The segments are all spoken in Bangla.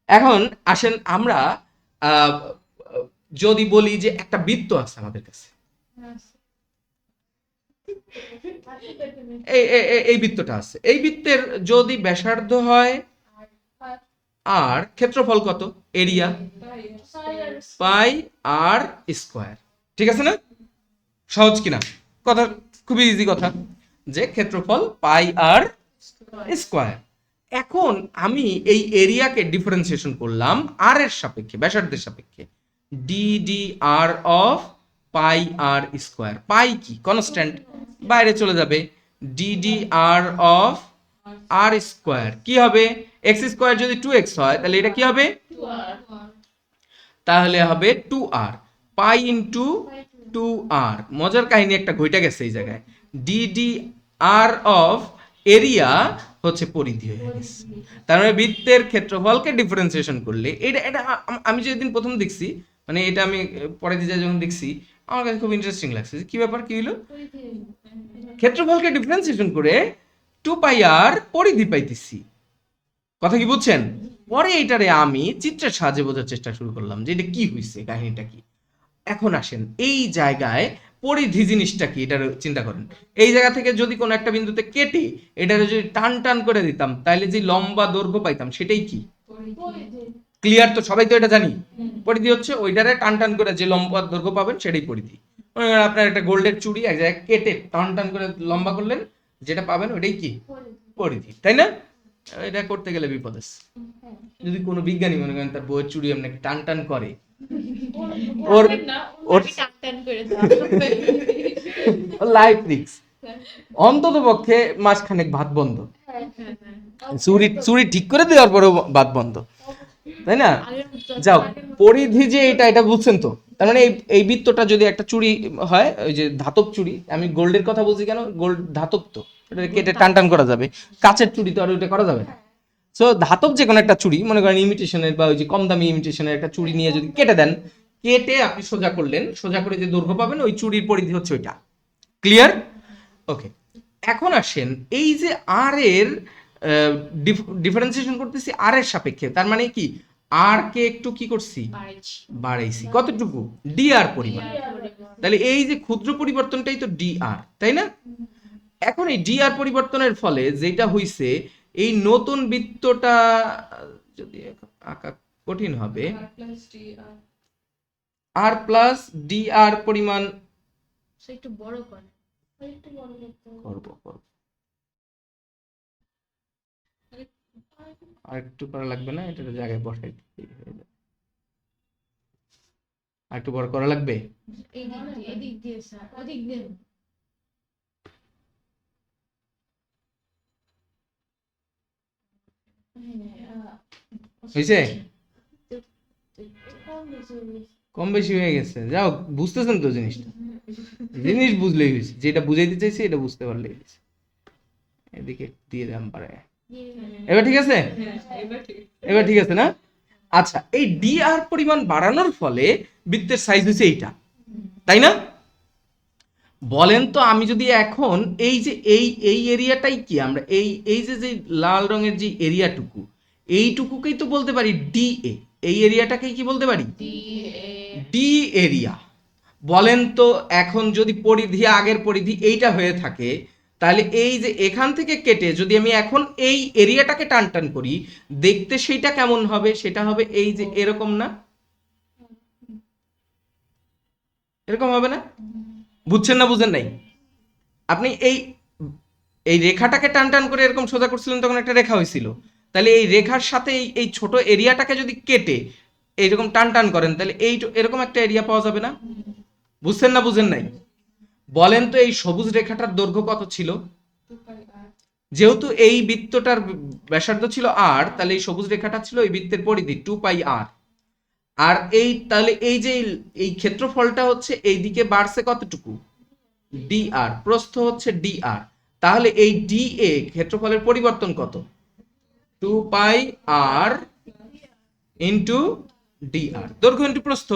এখন আসেন আমরা আহ, যদি বলি যে একটা বৃত্ত আছে আমাদের কাছে, এই বৃত্তটা আছে, এই বৃত্তের যদি ব্যাসার্ধ হয় আর ক্ষেত্রফল কত, এরিয়া পাই আর স্কোয়ার, ঠিক আছে না? সহজ কিনা কথা? খুবই ইজি কথা, যে ক্ষেত্রফল পাই আর স্কোয়ার। এখন আমি এই এরিয়াকে ডিফারেন্সিয়েশন করলাম আর এর সাপেক্ষে, ব্যাসার্ধের সাপেক্ষে, D D R of pi R square. Pi কি কনস্ট্যান্ট, বাইরে চলে যাবে, D D R of R square কি হবে, এক্স স্কোয়ার যদি 2x হয় তাহলে এটা কি হবে, তাহলে হবে 2r, পাই ইন্টু 2r। মজার কাহিনী একটা ঘইটা গেছে এই জায়গায়, D D R of area হচ্ছে পরিধি হয়ে গেছে। তার মানে বৃত্তের ক্ষেত্রফলকে ডিফারেন্সিয়েশন করলে এটা এটা আমি যেদিন প্রথম দেখছি, মানে এটা আমি পরে দিয়ে যখন দেখছি, আমার কাছে খুব ইন্টারেস্টিং লাগছে, কি ব্যাপার, কি হলো, ক্ষেত্রফলকে ডিফারেন্সিয়েশন করে 2 পাই আর পরিধি পাইতেছি। কথা কি বুঝছেন? পরে এটারে আমি চিত্রের সাহায্যে বোঝার চেষ্টা শুরু করলাম যে এটা কি হয়েছে, কাহিনীটা কি। এখন আসেন এই জায়গায় পরিধি জিনিসটা কি, এটার চিন্তা করেন। এই জায়গা থেকে যদি কোনো একটা বিন্দুতে কেটে এটারে যদি টান টান করে দিতাম, তাহলে যে লম্বা দৈর্ঘ্য পাইতাম সেটাই কি, ক্লিয়ার তো, সবাই তো এটা জানি। পরিধি হচ্ছে ওইটারে টান টান করে যে লম্বা দৈর্ঘ্য পাবেন সেটাই পরিধি। আপনার একটা গোল্ডের চুড়ি এক জায়গায় কেটে টান টান করে লম্বা করলেন, যেটা পাবেন ওইটাই কি, পরিধি, তাই না? এটা করতে গেলে বিপদ আছে। যদি কোনো বিজ্ঞানী মনে করেন তার বইয়ের চুড়ি এমনি টান টান করে, ওর ওর লাইফ রিস্ক, অন্তত পক্ষে মাসখানেক ভাত বন্ধ, চুরি চুরি ঠিক করে দেওয়ার পরেও ভাত বন্ধ, তাই না? যাও, পরিধি যে এটা বুঝছেন তো? তার মানে এই বৃত্তটা যদি একটা চুড়ি হয়, ওই যে ধাতব চুড়ি, আমি গোল্ডের কথা বলছি কেন, গোল্ড ধাতব তো, এটা কেটে টান টান করা যাবে, কাচের চুড়ি তো আর ওইটা করা যাবে না। সো ধাতব যে কোনো একটা চুড়ি, মনে করেন ইমিটেশনের বা ওই যে কম দামি ইমিটেশনের একটা চুড়ি নিয়ে যদি কেটে দেন, কেটে আপনি সোজা করলেন, সোজা করে যে দৈর্ঘ্য পাবেন ওই চুড়ির পরিধি হচ্ছে ওইটা, ক্লিয়ার? ওকে। এখন আসেন এই যে আর এর ডিফারেন্সিয়েশন করতেছি আর এর সাপেক্ষে, তার মানে কি, আর কে একটু কি করছি, বাড়াইছি, কতটুকু, ডি আর পরিমাণ। তাহলে এই যে ক্ষুদ্র পরিবর্তনটাই তো ডি আর, তাই না? এখন এই ডি আর পরিবর্তনের ফলে যেটা হইছে, এই নতুন বৃত্তটা যদি আঁকা কঠিন হবে, আর প্লাস ডি আর পরিমাণ, একটু বড় কর, করব করব, আর একটু করা লাগবে না, এটা জায়গায় বসাই দিলেই হয়ে যাবে। আর একটু বড় করা লাগবে, এদিক দিয়ে স্যার, ওদিক দিয়ে হয়েছে? কম বেশি হয়ে গেছে, যাও, বুঝতেছেন তো জিনিসটা, জিনিস বুঝলেই হয়েছে, যেটা বুঝাইতে চাইছি এটা বুঝতে পারলেই হয়েছে। এদিকে দিয়ে দাম পারে, এবার ঠিক আছে, এবার ঠিক আছে না? আচ্ছা, এই ডি আর পরিমাণ বাড়ানোর ফলে বৃত্তের সাইজ হয়েছে এইটা, তাই না? বলেন তো, আমি যদি এখন এই যে এই এরিয়াটাই কি, আমরা এই যে লাল রঙের যে এরিয়াটুকু, এইটুকুকেই তো বলতে পারি ডি এ, এই এরিয়াটাকেই কি বলতে পারি, ডি এরিয়া। বলেন তো এখন যদি পরিধি, আগের পরিধি এইটা হয়ে থাকে, তাহলে এই যে এখান থেকে কেটে যদি আমি এখন এই এরিয়াটাকে টান টান করি, দেখতে সেইটা কেমন হবে, সেটা হবে এই যে এরকম, না এরকম হবে না? বুঝছেন না বুঝেন নাই? আপনি এই এই রেখাটাকে টান টান করে এরকম সোজা করছিলেন, তখন একটা রেখা হয়েছিল, তাহলে এই রেখার সাথে এই ছোট এরিয়াটাকে যদি কেটে এইরকম টান টান করেন, তাহলে এই এরকম একটা এরিয়া পাওয়া যাবে না? বুঝছেন না বুঝেন নাই? বলেন তো এই সবুজ রেখাটার দৈর্ঘ্য কত ছিল, যেহেতু এই বৃত্তটার ব্যাসার্ধ ছিল আর, তাহলে এই সবুজ রেখাটা ছিল এই বৃত্তের পরিধি 2 পাই আর। আর এই তাহলে এই যে এই ক্ষেত্রফলটা হচ্ছে এইদিকে বাড়ছে কতটুকু, ডি আর, প্রস্থ হচ্ছে ডি আর, তাহলে এই ডি এ ক্ষেত্রফলের পরিবর্তন কত, 2 পাই আর ইন্টু ডি আর, দৈর্ঘ্য ইন্টু প্রস্থ,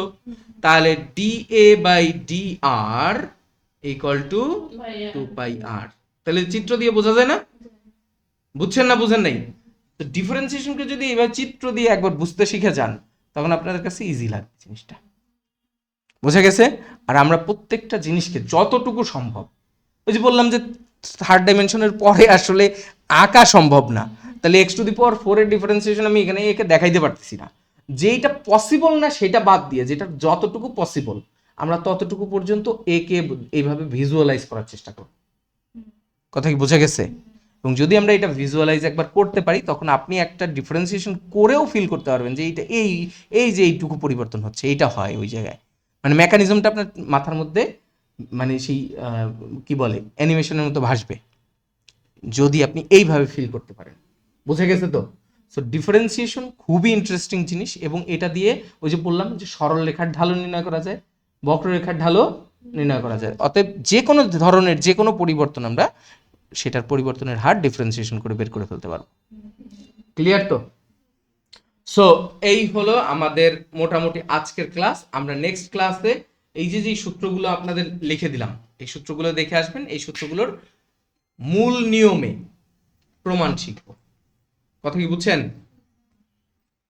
তাহলে D A by D R equal to 2 pi R. তাহলে চিত্র দিয়ে বোঝা যায় না? বুঝছেন না বুঝেন নাই? তো তো ডিফারেন্সিয়েশনকে যদি এবার চিত্র দিয়ে একবার বুঝতে শিখে যান তখন আপনাদের কাছে ইজি লাগবে জিনিসটা। বোঝা গেছে? আর আমরা প্রত্যেকটা জিনিসকে যতটুকু সম্ভব, ওই যে বললাম যে থার্ড ডাইমেনশনের পরে আসলে আঁকা সম্ভব না, তাহলে x⁴ এর ডিফারেন্সিয়েশন আমি এখানে একে দেখাইতে পারতেছি না। যেটা পসিবল না সেটা বাদ দিয়ে যেটা যতটুকু পসিবল আমরা ততটুকু পর্যন্ত একে এইভাবে ভিজুয়ালাইজ করার চেষ্টা করব। কথা কি বোঝা গেছে? এবং যদি আমরা এটা ভিজুয়ালাইজ একবার করতে পারি তখন আপনি একটা ডিফারেন্সিয়েশন করেও ফিল করতে পারবেন যে এইটা এই যে এইটুকু পরিবর্তন হচ্ছে, এইটা হয় ওই জায়গায়, মানে মেকানিজমটা আপনার মাথার মধ্যে মানে সেই কি বলে অ্যানিমেশনের মতো ভাসবে যদি আপনি এইভাবে ফিল করতে পারেন। বুঝে গেছে তো? সো ডিফারেন্সিয়েশন খুবই ইন্টারেস্টিং জিনিস, এবং এটা দিয়ে ওই যে বললাম যে সরল রেখার ঢালও নির্ণয় করা যায়, বক্ররেখার ঢালও নির্ণয় করা যায়। অতএব যে কোনো ধরনের যে কোনো পরিবর্তন আমরা সেটার পরিবর্তনের হার ডিফারেন্সিয়েশন করে বের করে ফেলতে পারবো। ক্লিয়ার তো? সো এই হলো আমাদের মোটামুটি আজকের ক্লাস। আমরা নেক্সট ক্লাসে এই যে সূত্রগুলো আপনাদের লিখে দিলাম এই সূত্রগুলো দেখে আসবেন, এই সূত্রগুলোর মূল নিয়মে প্রমাণ শিখব। কথা কি বুঝছেন?